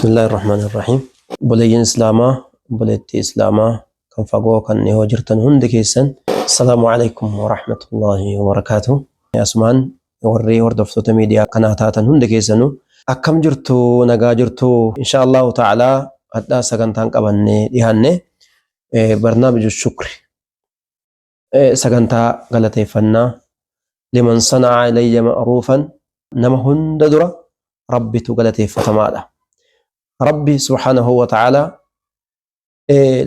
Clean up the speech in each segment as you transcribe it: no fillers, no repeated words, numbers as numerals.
بسم الله الرحمن الرحيم. بلين إسلاما بلتي إسلاما كان فقوه كان يهجرتن هندكيسن. السلام عليكم ورحمة الله وبركاته. يا أسمان وري وردفتو ميديا قناتاتن هندكيسنو أكم جرتو نجا جرتو إن شاء الله تعالى حتى سكنتان قبني ديهاني برنامج الشكر سكنتا غلطي فنا لمن صنع إلي معروفا نما هنددرا ربي تغلطي فتمادا ربي سبحانه وتعالى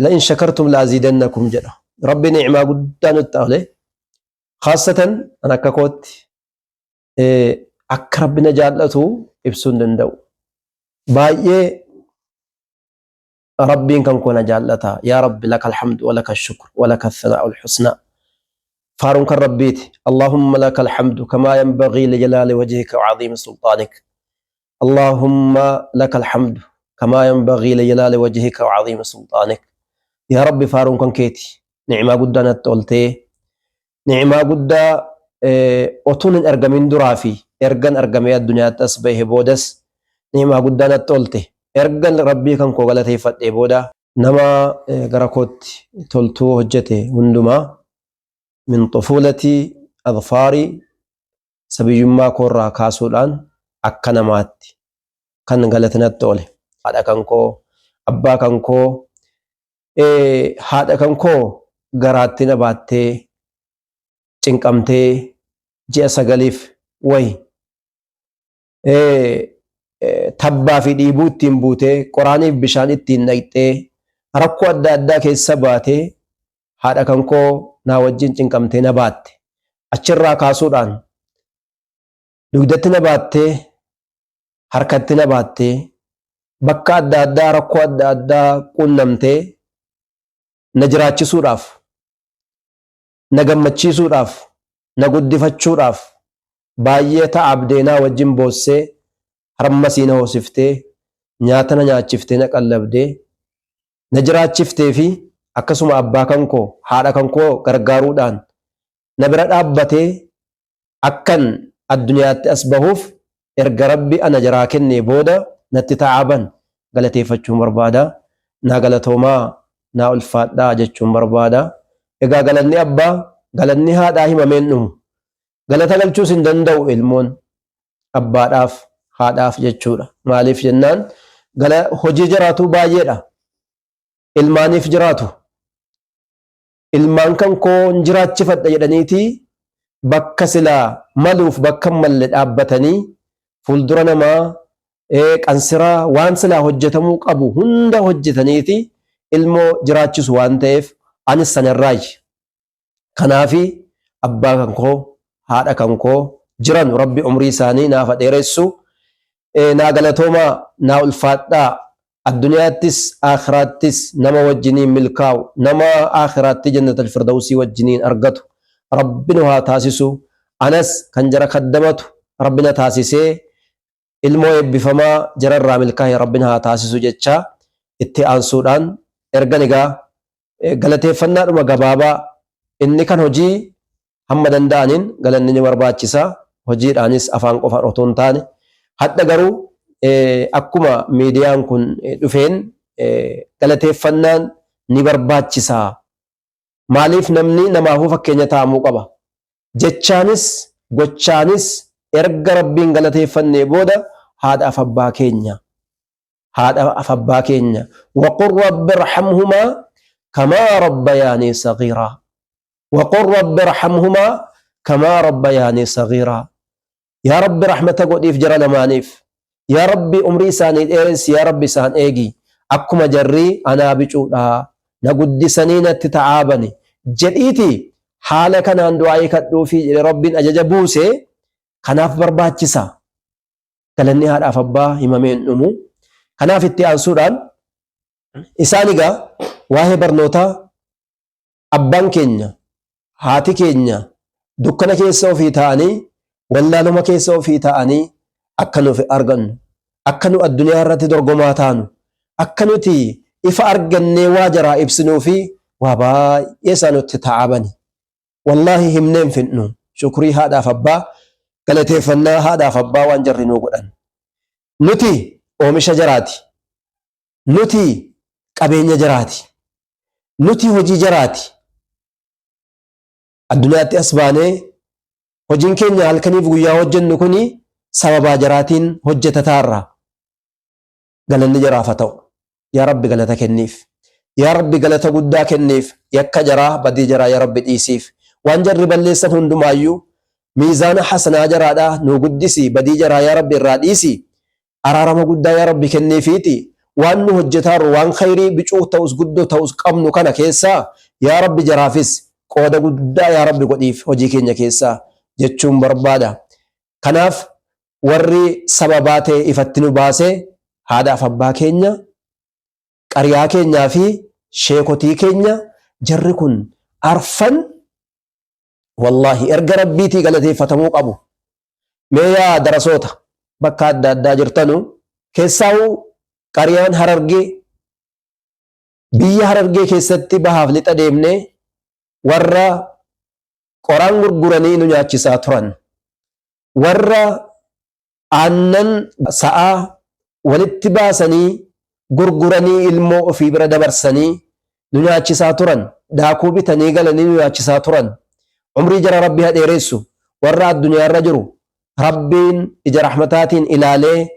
لئن شكرتم لازيدنكم جدا ربي نعمة قدان التالي خاصة أنا ككوت أقرب نجالته إبسون دندو باية ربي كان كون جالتا يا رب لك الحمد ولك الشكر ولك الثناء الحسنى فارون كربيت اللهم لك الحمد كما ينبغي لجلال وجهك وعظيم سلطانك اللهم لك الحمد كما ينبغي لجلال وجهك وعظيم سلطانك يا رب فارون كان كيتي نعمة قدنا تولتي نعمة قد أتون أرجمين درافي أرجن أرجمي الدنيا تسبيه بودس نعمة قدنا تولتي أرجن ربي كان كوغلتي فتي بودا نما غرقوت تولتو هجتي وندما من طفولتي أظفاري سبي ما كورا كاسولان أكنمات كان غلتنا تولي هذا كانكو أبا كانكو هذا كانكو غراتنا باتي چنقمتي جي سغليف وي تبا في ديبوتين بوتي قراني بشان اتين نيتي ركو أدى أدى كيسا باتي هذا كانكو ناوجين چنقمتي نباتي أچرا كاسودان دودتنا باتي حركتنا باتي bakka adda addaa rakkoo adda addaa qunnamtee na jiraachisuudhaaf na gammachiisuudhaaf na guddifachuudhaaf baay'ee ta'abdeenaa wajjin boossee harmasii na hoosiftee nyaata na nyaachiftee na qallabdee na jiraachiftee fi akkasuma abbaa kankoo haadha kankoo gargaaruudhaan na bira dhaabbatee akkan addunyaatti as bahuuf erga rabbi ana jaraa kennee booda natti ta'aban galateeffachuun barbaada naa galatoomaa naa ulfaadhaa jechuun barbaada egaa galanni abbaa galanni haadhaa himameen dhumu galata galchuus hin danda'u ilmoon abbaadhaaf haadhaaf jechuudha maaliif jennaan hojii jiraatu baay'eedha ilmaaniif jiraatu ilmaan kan koon jiraachifadha jedhaniiti bakka silaa maluuf bakka malle dhaabbatanii fuuldura namaa qansiraa waan silaa hojjetamuu qabu hunda hojjetaniiti ilmoo jiraachisu waan ta'eef anis sanarraayi kanaafi abbaa kankoo haadha kankoo jiran rabbi umrii isaanii naaf dheeressu naa galatoomaa naa ulfaadhaa addunyaattis aakhiraattis nama wajjiniin milkaa'u nama aakhiraatti jannatul firdawsii wajjiniin argatu rabbinu haa taasisu anas kan jara kaddamatu rabbina taasisee ilmoo eebbifamaa jararraa milkaa'e rabbina haa taasisu jecha itti aansuudhaan ergan egaa galateeffannaadhuma gabaabaa inni kan hojii hamma danda'aniin galanni ni barbaachisa hojiidhaanis afaan qofa otoo hin taane hadda garuu akkuma miidiyaan kun dhufeen galateeffannaan ni barbaachisa maaliif namni namaafuu fakkeenya ta'amuu qaba jechaanis gochaanis erga rabbiin galateeffannee booda haadhaaf abbaa keenya waqul rabbi irhamhumaa kamaa rabbayaanii sagiiraa waqul rabbi irhamhumaa kamaa rabbayaanii sagiiraa yaa rabbi rahmata godhiif jara lamaaniif yaa rabbi umrii isaanii dheeressi yaa rabbi isaan eegi akkuma jarrii anaa bicuudhaa na guddisanii natti ta'aabani jedhiiti haala kanaan du'aa'ii kadhuufi rabbiin ajaja buusee kanaaf barbaachisa galanni haadhaaf abbaa himameen dhumu kanaaf itti aansuudhaan isaan egaa waa'ee barnootaa abbaan keenya haati keenya dukkana keessa ofii ta'anii wallaaluma keessa ofii ta'anii akka nuuf argannu akka nu addunyaa irratti dorgomaa taanu akka nuti ifa argannee waa jaraa ibsinuu fi waa baay'ee isaanutti ta'abani wallaahi himneen fidnu shukrii haadhaaf abbaa galateeffannaa haadhaaf abbaa waan jarri nuu godhan nuti oomisha jaraati nuti qabeenya jaraati, nuti hojii jaraati. Addunyaatti as baanee hojiin keenya halkaniif guyyaa hojjennu kuni sababaa jaraatiin hojjetataarra. Galanni jaraaf haa ta'u. Yaa Rabbi galata kenniif. Yaa Rabbi galata guddaa kenniif. Yakka jaraa badii jaraa yaa Rabbi dhiisiif. Waan jarri balleessan hundumaayyuu miizaana hasanaa jaraadhaa nu guddisi, badii jaraa yaa Rabbi irraa dhiisi. Araarama guddaa yaa Rabbi kenniifiiti. Waan nu hojjetaarru waan khayrii bicuu ta'us guddoo ta'us qabnu kana keessaa yaa Rabbi jaraafis qooda guddaa yaa Rabbi godhiif hojii keenya keessaa jechuun barbaada. Kanaaf warri sababaa ta'e ifatti nu baasee haadhaaf abbaa keenya, qariyaa keenyaa fi sheekotii keenya jarri kun arfan wallahi erga rabbiitii galateeffatamuu qabu. Mee yaa darasoota bakka adda addaa jirtanu keessaa'uu qariyaan Harargee biyya Harargee keessatti bahaaf lixa deemnee warra qoraan gurguranii nu nyaachisaa turan, warra aannan sa'aa walitti baasanii gurguranii ilmoo ofii bira dabarsanii nu nyaachisaa turan, daakuu bitanii galanii nu nyaachisaa turan. Umrii jara Rabbi haa dheeressu. Warra addunyaa irra jiru Rabbiin ija rahmataatiin ilaalee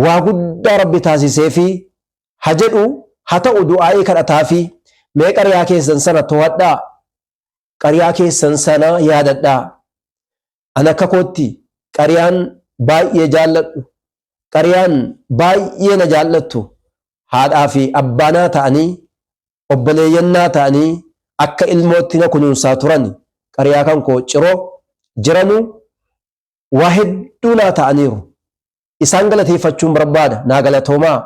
waa guddaa Rabbi taasisee fi haa jedhu haa ta'u du'aa'ii kadhataa fi mee qariyaa keessan sana to'adhaa, qariyaa keessan sana yaadadhaa. An akka kootti qariyaan baay'ee jaalladhu, qariyaan baay'ee na jaallattu haadhaa fi abbaanaa ta'anii obboleeyyannaa ta'anii akka ilmootti na kunuunsaa turan qariyaa kan koo ciroo jiranu waa hedduu naa ta'aniiru. Isaan galateeffachuun barbaada. Naa galatoomaa,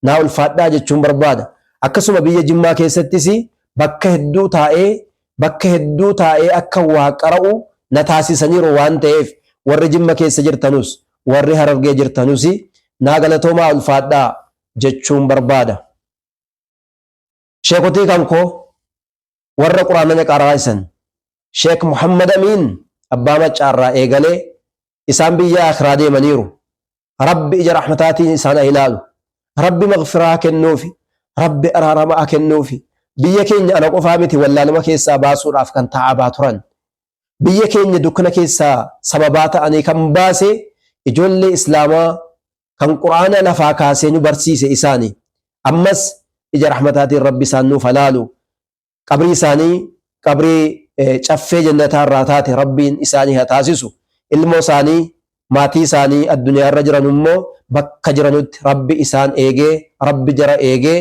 naa ulfaadhaa jechuun barbaada. Akkasuma biyya Jimmaa keessattis bakka hedduu taa'ee akka waa qara'u na taasisaniiru waan ta'eef warri Jimma keessa jirtanus warri Harargee jirtanus naa galatoomaa ulfaadhaa jechuun barbaada. Sheekotii kan koo warra quraana qaraa'isan Sheek Muhammad Amiin abbaa maccaarraa eegalee isaan biyya akhiraa deemaniiru. Rabbi ija rahmataatiin isaan ilaalu. Rabbi maghfiraa kennuufi. Rabbi araaramaa kennuufi. Biyya keenya ana qofaa miti wallaalama keessaa baasuudhaaf kan taa'aa turan. Biyya keenya dukkana keessaa sababaa ta'anii kan baase ijoollee islaamaa kan quraana lafaa kaasee nu barsiise isaani. Ammas ija rahmataatiin Rabbi isaan nuuf halaalu. Qabrii isaanii qabrii caffee jannataa irraa taate Rabbiin isaanii haa taasisu. Ilmoo isaanii maatii isaanii addunyaa irra jiran immoo bakka jiranutti Rabbi isaan eegee, Rabbi jara eegee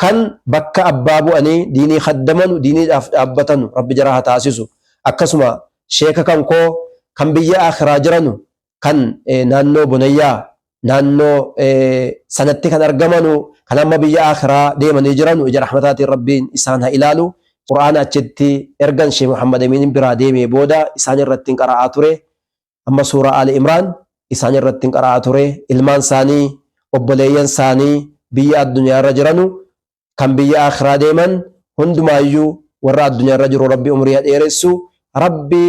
kan bakka abbaa bu'anii diinii kaddamanu, diiniidhaaf dhaabbatanu Rabbi jara haa taasisu. Akkasuma sheeka kan koo kan biyya akhiraa jiranu kan naannoo Bunayyaa naannoo sanatti kan argamanu kan amma biyya akhiraa deemanii jiranu ija rahmataatiin Rabbiin isaan haa ilaalu. Quraana achitti ergan Sheek Muhammad Amiin biraa deemee booda isaan irratti qara'aa ture. Amma suuraa Ali Imraan isaan irratti qara'aa ture. Ilmaan isaanii obboleeyyan isaanii biyya addunyaa irra jiranu kan biyya akhiraa deeman hundumaayyuu warra addunyaa irra jiru Rabbi umrii dheeressu, Rabbi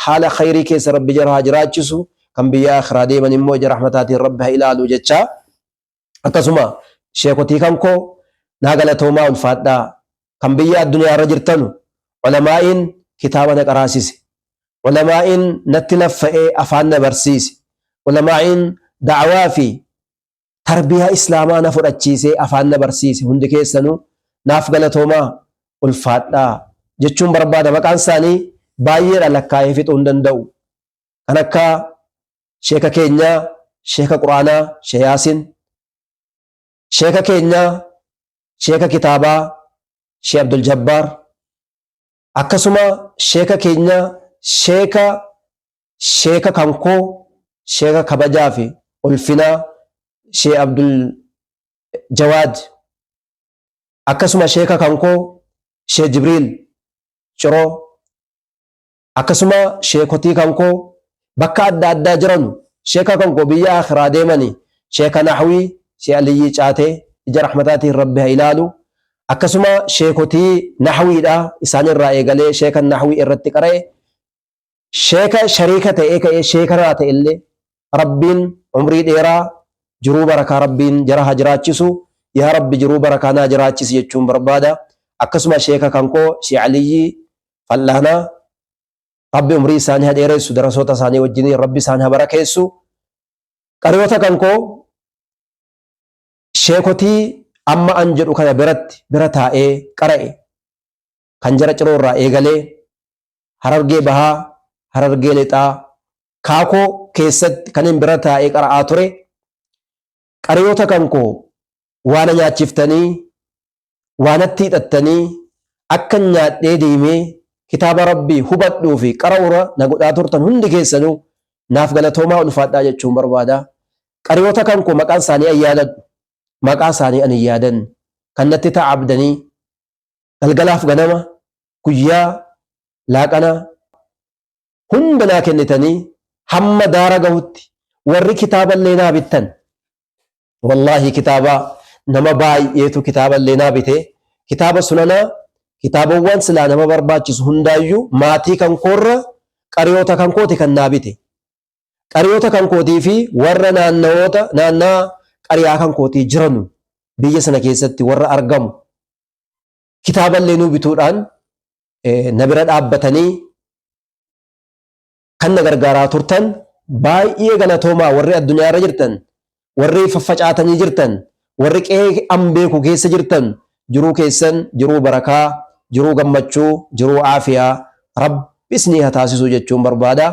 haala khayrii keessa Rabbi jara haa jiraachisu, kan biyya akhiraa deeman immoo ija rahmataatiin Rabbi haa ilaalu jecha. Akkasuma sheekotii kan koo naa galatoomaa ulfaadhaa. Kan biyya addunyaa irra jirtanu ulamaa'iin kitaaba na qaraasise, ulamaa'iin natti laffa'ee afaan na barsiise, ulamaa'iin da'awaa fi tarbiyaa islaamaa na fudhachiisee afaan na barsiise. Hundi keessanuu naaf galatoomaa ulfaadhaa jechuun barbaada. Maqaan isaanii baay'eedha, lakkaa'ee fixuu hin danda'u. Kan akka sheeka keenyaa sheeka quraanaa Sheek Yaasin, sheeka keenyaa sheeka kitaabaa Sheek Abdul Jabbaar, akkasuma sheeka keenya sheeka kankoo sheeka kabajaa fi ulfinaa Sheek Abdul Jawaad, akkasuma sheeka kankoo Sheek Jibriil Ciroo, akkasuma sheekotii kankoo bakka adda addaa jiranu sheeka kankoo biyya akhiraa deemanii sheeka Naxwii Sheek Aliyyii Caatee ija rahmataatiin Rabbi haa ilaalu. Akkasuma sheekotii Naxwiidha isaan irraa eegalee sheeka Naxwii irratti qara'e sheeka shariika ta'ee ka'ee sheeka naa ta'e illee Rabbiin umrii dheeraa jiruu barakaa Rabbiin jara haa jiraachisu. yaa rabbi jiruu barakaa naa jiraachisi jechuun barbaada. Akkasuma sheeka kan koo Shee Aliyyi Fal'aanaa rabbi umrii isaanii haa dheeressu, darasoota isaanii wajjin rabbi isaanii haa barakeessu. Qariyoota kan koo sheekotii amma an jedhu kana bira taa'ee qara'e kan jara ciroo irraa eegalee Harargee Bahaa, Harargee Lixaa, Kaakoo keessatti kan hin bira taa'ee qara'aa ture. Qariyoota kan koo waan nyaachiftanii, waan atti hidhattanii akka nyaadhee deemee kitaaba rabbii hubadhuu fi qara'uura na godhaa turtan hundi keessanuu naaf galatoomaa ulfaadhaa jechuun barbaada. Qariyoota kan koo maqaan isaanii an yaadadhu, maqaa isaanii an hin yaadan kan natti ta'abdanii galgalaaf ganama guyyaa laaqana hunda naa kennitanii hamma daara gahutti warri kitaaba illee naa bittan. Wallaahi kitaaba nama baay'eetu kitaaba illee naa bite. Kitaaba sunanaa kitaabawwan silaa nama barbaachisu hundaayyuu maatii kan koorra qariyoota kan kooti kan naa bite. Qariyoota kan kootii fi warra naannaa qariyaa kan kootii jiranu biyya sana keessatti warra argamu kitaaba illee nuu bituudhaan na bira dhaabbatanii kan na gargaaraa turtan baay'ee galatoomaa. Warri addunyaa irra jirtan, warri faffacaatanii jirtan, warri qe'ee an beeku keessa jirtan, jiruu keessan jiruu barakaa, jiruu gammachuu, jiruu aafiyaa rabbis ni haa taasisu jechuun barbaada.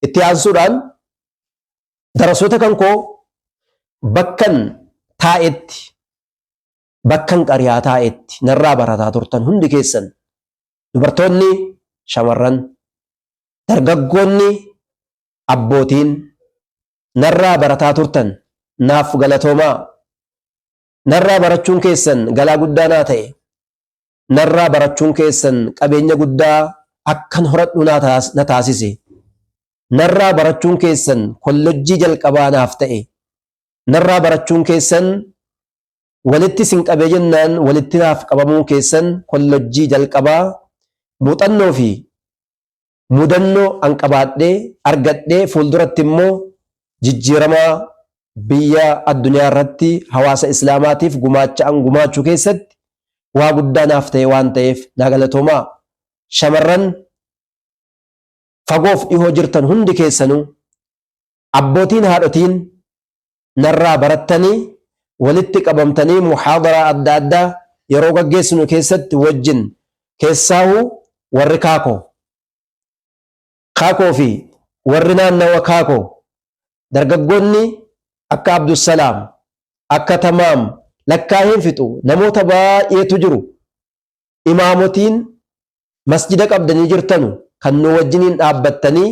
Itti aansuudhaan darasoota kan koo bakkan taa'etti, bakkan qariyaa taa'etti narraa barataa turtan hundi keessan, dubartoonni, shamarran, dargaggoonni, abbootiin narraa barataa turtan naaf galatoomaa. Narraa barachuun keessan galaa guddaa naa ta'e. Narraa barachuun keessan qabeenya guddaa akkan horadhu na taasise. Narraa barachuun keessan kollojjii jalqabaa naaf ta'e. Narraa barachuun keessan walitti sin qabee jennaan walitti naaf qabamuun keessan kollojjii jalqabaa muuxannoo fi mudannoo an qabaadhee argadhee fuulduratti immoo jijjiiramaa biyya addunyaa irratti hawaasa islaamaatiif gumaacha an gumaachuu keessatti waa guddaa naaf ta'e waan ta'eef naa galatoomaa. Shamarran fagoof dhihoo jirtan hundi keessanuu abbootiin haadhotiin narraa barattanii walitti qabamtanii muhaadaraa adda addaa yeroo gaggeessinu keessatti wajjin keessaahuu warri kaakoo fi warri naannawa kaakoo dargaggoonni akka Abdussalaam, akka Tamaam lakkaa'een fixu namoota baay'eetu jiru. Imaamotiin masjida qabdanii jirtanu kan nu wajjiniin dhaabbattanii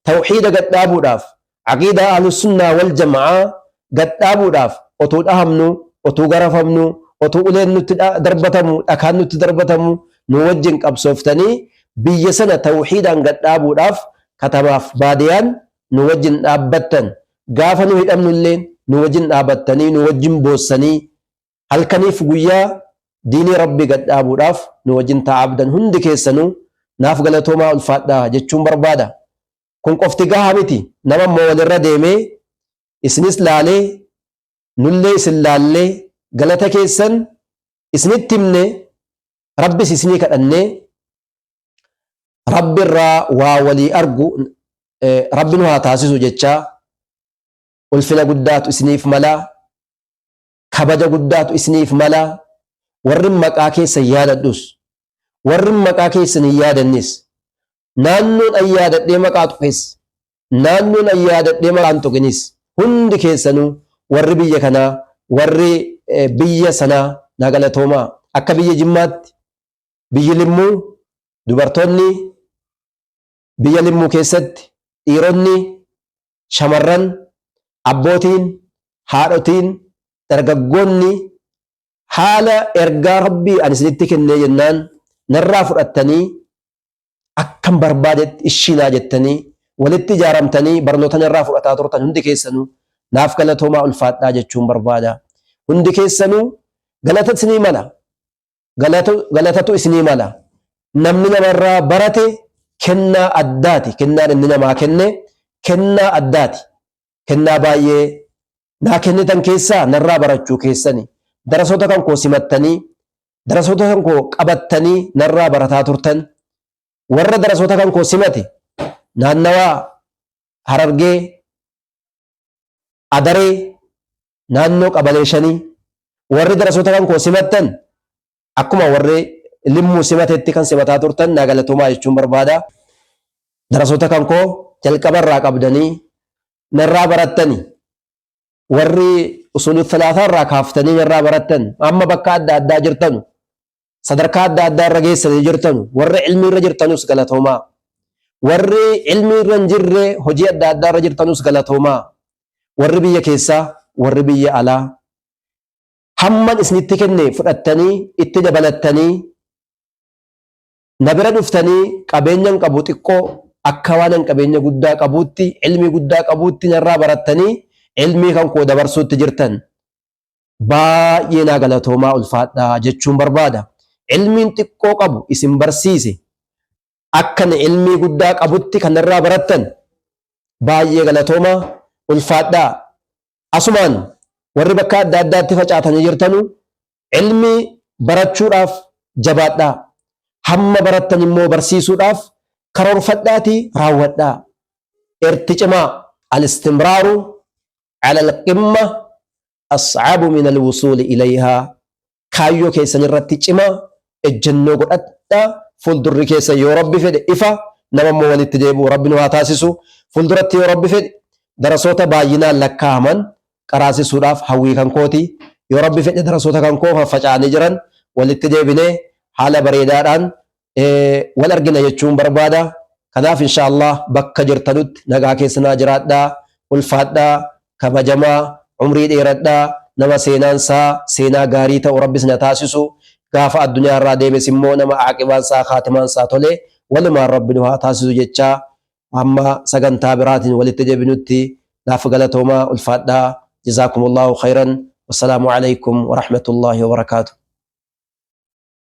tawxiida gadhaabuudhaaf, aqiidaa ahlussunnaa wal jama'aa gadhaabuudhaaf otuu dhahamnu, otuu garafamnu, otuu uleen nutti darbatamu, dhakaan nutti darbatamu nu wajjin qabsooftanii biyya sana tawxiidaan gadhaabuudhaaf katamaaf baadiyaan nu wajjin dhaabbattan. Gaafa nu hidhamnullee nu wajjin dhaabbattanii nu wajjin boossanii halkaniif guyyaa diinii rabbi gadhaabuudhaaf nu wajjin taa'abdan hundi keessanuu naaf galatoomaa ulfaadhaa jechuun barbaada. Kun qofti gahaa miti. Nama immoo walirra deemee isinis laalee nullee isin laallee galata keessan isinitti himne rabbis isinii kadhannee rabbi irraa waa walii argu rabbi nu haa taasisu jechaa ulfina guddaatu isiniif mala, kabaja guddaatu isiniif mala. Warri maqaa keessan yaadadhus, warri maqaa keessan hin yaadannis, naannoon an yaadadhee maqaa tuqes, naannoon an yaadadhee maqaan tuqinis hundi keessanuu warri biyya kanaa, warri biyya sanaa naa galatoomaa. Akka biyya Jimmaatti, biyyi Limmuu, dubartoonni biyya Limmuu keessatti, dhiironni, shamarran, abbootiin, haadhotiin, dargaggoonni haala ergaa rabbii ani isinitti kennee jennaan narraa fudhattanii akkam barbaadetti ishiinaa jettanii walitti ijaaramtanii barnoota narraa fudhataa turtan hundi keessanuu naaf galatoomaa ulfaadhaa jechuun barbaada. Hundi keessanuu galata isinii mala, galatatu isinii mala. Namni namarraa barate kennaa addaati. Kennaan inni namaa kenne kennaa addaati. Kennaa baay'ee naa kennitan keessaa narraa barachuu keessani. darasoota kan koo simattanii darasoota kan koo qabattanii narraa barataa turtan warra darasoota kan koo simate naannawaa Harargee Adaree naannoo qabalee shanii warri darasoota kan koo simattan akkuma warri limmuu simatetti kan simataa turtan naa galatoomaa jechuun barbaada. Darasoota kan koo jalqabarraa qabdanii narraa barattanii warri usulul thalathaa irraa kaaftanii narraa barattan amma bakka adda addaa jirtanu sadarkaa adda addaa irra geessanii jirtanu warri ilmii irra jirtanus galatoomaa warri ilmii irra hin jirre hojii adda addaa irra jirtanus galatoomaa warri biyya keessaa warri biyya alaa hamman isinitti kenne fudhattanii itti dabalattanii na bira dhuftanii qabeenyan qabu xiqqoo akka waan qabeenya guddaa qabuutti ilmii guddaa qabuutti narraa barattanii ilmii kan koo dabarsuutti jirtan baay'ee naa galatoomaa ulfaadhaa jechuun barbaada. Ilmiin xiqqoo qabu isin barsiise akkan ilmii guddaa qabutti kan narraa barattan baay'ee galatoomaa ulfaadhaa. Asumaan warri bakka adda addaatti facaatanii jirtanu ilmii barachuudhaaf jabaadhaa. Hamma barattan immoo barsiisuudhaaf karoorfadhaatii raawwadhaa. Irti cimaa al-istimraaru ala al-qimma as'abu min al-wusuuli ilayhaa. Kaayyoo keessan irratti cimaa ejjennoo godhadhaa. Fuuldurri keessa yoo rabbi fedhe ifa nama immoo walitti deebi'u rabbi nu haa taasisu. Fuulduratti yoo rabbi fedhe darasoota baay'inaan lakkaa'aman qaraasisuudhaaf hawwii kan kooti. Yoo rabbi fedhe darasoota kan koo faffaca'anii jiran walitti deebinee haala bareedaadhaan wal argina jechuun barbaada. Kanaaf inshaallah bakka jirtanutti nagaa keessanaa jiraadhaa, ulfaadhaa, kabajamaa, umrii dheeradhaa, nama seenaansaa seenaa gaarii ta'u rabbis na taasisu. Gaafa addunyaa irraa deemes immoo nama aaqibaansaa kaatimaansaa tole walumaan rabbi nu haa taasisu jechaa amma sagantaa biraatiin walitti deebinutti naaf galatoomaa ulfaadhaa. Jazaakumullahu khayran. Wassalaamu alaykum wa rahmatullahi wa barakaatuh.